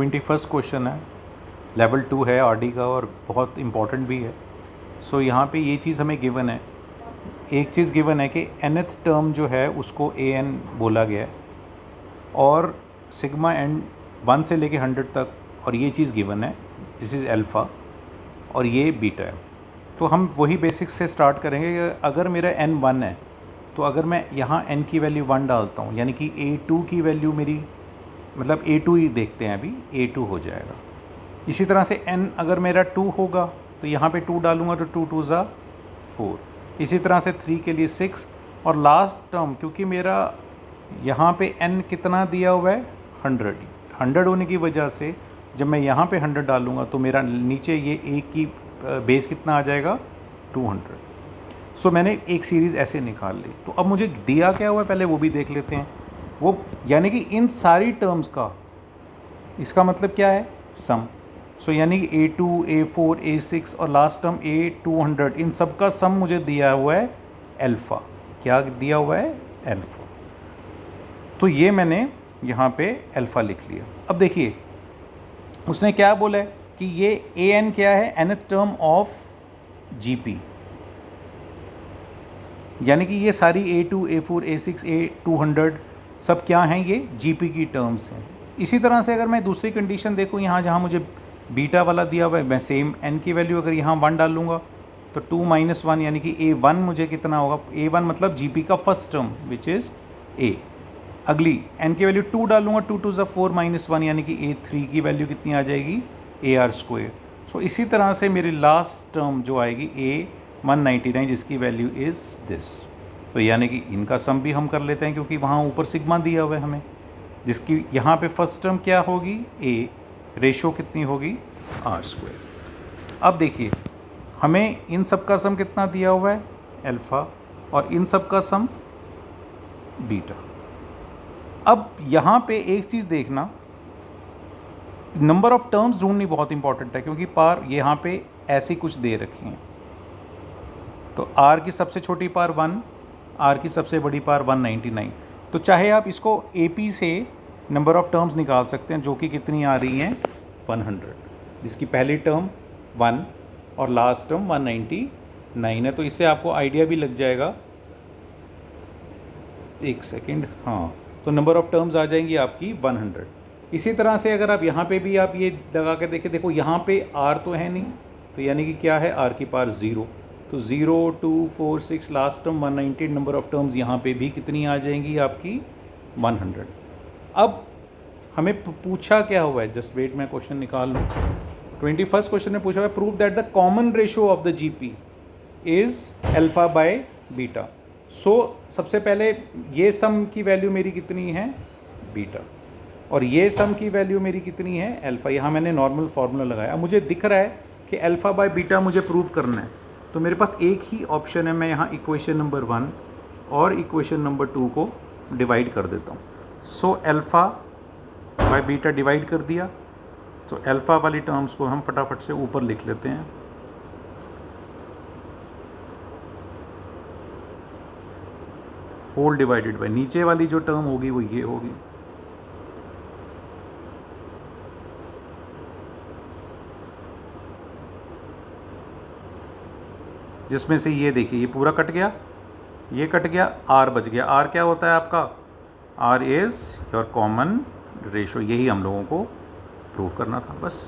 21st question है, level 2 है RD का और बहुत इम्पॉर्टेंट भी है। सो यहाँ पे ये चीज़ हमें गिवन है, एक चीज़ गिवन है कि nth टर्म जो है उसको an बोला गया है और सिग्मा एन 1 से लेके 100 तक, और ये चीज़ गिवन है, दिस इज़ अल्फ़ा और ये बीटा है। तो हम वही बेसिक्स से स्टार्ट करेंगे कि अगर मेरा n 1 है तो अगर मैं यहाँ n की वैल्यू 1 डालता हूँ, यानी कि a2 की वैल्यू मेरी, मतलब a2 ही देखते हैं अभी, a2 हो जाएगा। इसी तरह से n अगर मेरा 2 होगा तो यहाँ पे 2 डालूँगा तो 2 2 ज़ा 4। इसी तरह से 3 के लिए 6, और लास्ट टर्म क्योंकि मेरा यहाँ पे n कितना दिया हुआ है 100 होने की वजह से जब मैं यहाँ पे 100 डालूँगा तो मेरा नीचे ये एक की बेस कितना आ जाएगा 200। सो मैंने एक सीरीज़ ऐसे निकाल ली। तो अब मुझे दिया क्या हुआ है पहले वो भी देख लेते हैं। वो यानी कि इन सारी टर्म्स का, इसका मतलब क्या है, सम। सो यानी कि a2, a4, a6 और लास्ट टर्म a200, इन सब का सम मुझे दिया हुआ है अल्फ़ा। क्या दिया हुआ है, अल्फ़ा। तो ये मैंने यहाँ पे अल्फ़ा लिख लिया। अब देखिए उसने क्या बोला है कि ये an क्या है, nth टर्म ऑफ gp, यानी कि ये सारी a2, a4, a6, a200 सब क्या हैं, ये gp की टर्म्स हैं। इसी तरह से अगर मैं दूसरी कंडीशन देखूँ, यहाँ जहाँ मुझे बीटा वाला दिया हुआ है, मैं सेम n की वैल्यू अगर यहाँ 1 डाल लूँगा तो 2 - 1 यानी कि a1 मुझे कितना होगा, a1 मतलब gp का first term which is a। अगली n की वैल्यू 2 डालूँगा, 2 2 ज़ा 4 - 1 यानी कि a3 की वैल्यू कितनी आ जाएगी, ar²। सो इसी तरह से मेरी लास्ट टर्म जो आएगी a199 जिसकी वैल्यू इज़ दिस। तो यानी कि इनका सम भी हम कर लेते हैं क्योंकि वहाँ ऊपर सिग्मा दिया हुआ है हमें, जिसकी यहाँ पे फर्स्ट टर्म क्या होगी, a, रेशो कितनी होगी, r²। अब देखिए हमें इन सब का सम कितना दिया हुआ है, अल्फ़ा, और इन सब का सम बीटा। अब यहाँ पे एक चीज़ देखना, नंबर ऑफ़ टर्म्स ढूंढनी बहुत इंपॉर्टेंट है क्योंकि पार यहाँ पे ऐसी कुछ दे रखी हैं। तो r की सबसे छोटी पार 1, r की सबसे बड़ी पार 199। तो चाहे आप इसको AP से नंबर ऑफ़ टर्म्स निकाल सकते हैं जो कि कितनी आ रही हैं 100, जिसकी पहली टर्म 1 और लास्ट टर्म 199 है। तो इससे आपको आइडिया भी लग जाएगा, एक सेकेंड, हाँ, तो नंबर ऑफ़ टर्म्स आ जाएंगी आपकी 100। इसी तरह से अगर आप यहाँ पे भी आप ये लगा के देखें, देखो यहाँ पे r तो है नहीं, तो यानी कि क्या है, r की पावर 0, तो 0 2 4 6 last term 190, number of terms यहाँ पे भी कितनी आ जाएंगी आपकी 100। अब हमें पूछा क्या हुआ है, जस्ट वेट मैं क्वेश्चन निकाल लूँ। 21st क्वेश्चन में पूछा हुआ है prove that the common ratio of the GP is alpha by beta. So सबसे पहले ये सम की वैल्यू मेरी कितनी है, बीटा, और ये सम की वैल्यू मेरी कितनी है, अल्फ़ा। यहाँ मैंने नॉर्मल फार्मूला लगाया। अब मुझे दिख रहा है कि अल्फ़ा बाय बीटा मुझे प्रूव करना है, तो मेरे पास एक ही ऑप्शन है, मैं यहाँ इक्वेशन नंबर 1 और इक्वेशन नंबर 2 को डिवाइड कर देता हूँ। सो अल्फ़ा बाय बीटा डिवाइड कर दिया, तो अल्फ़ा वाली टर्म्स को हम फटाफट से ऊपर लिख लेते हैं। होल डिवाइडेड बाय, नीचे वाली जो टर्म होगी वो ये होगी, जिसमें से ये देखिए ये पूरा कट गया, ये कट गया, r बच गया। r क्या होता है आपका, r is your common ratio. यही हम लोगों को प्रूव करना था बस।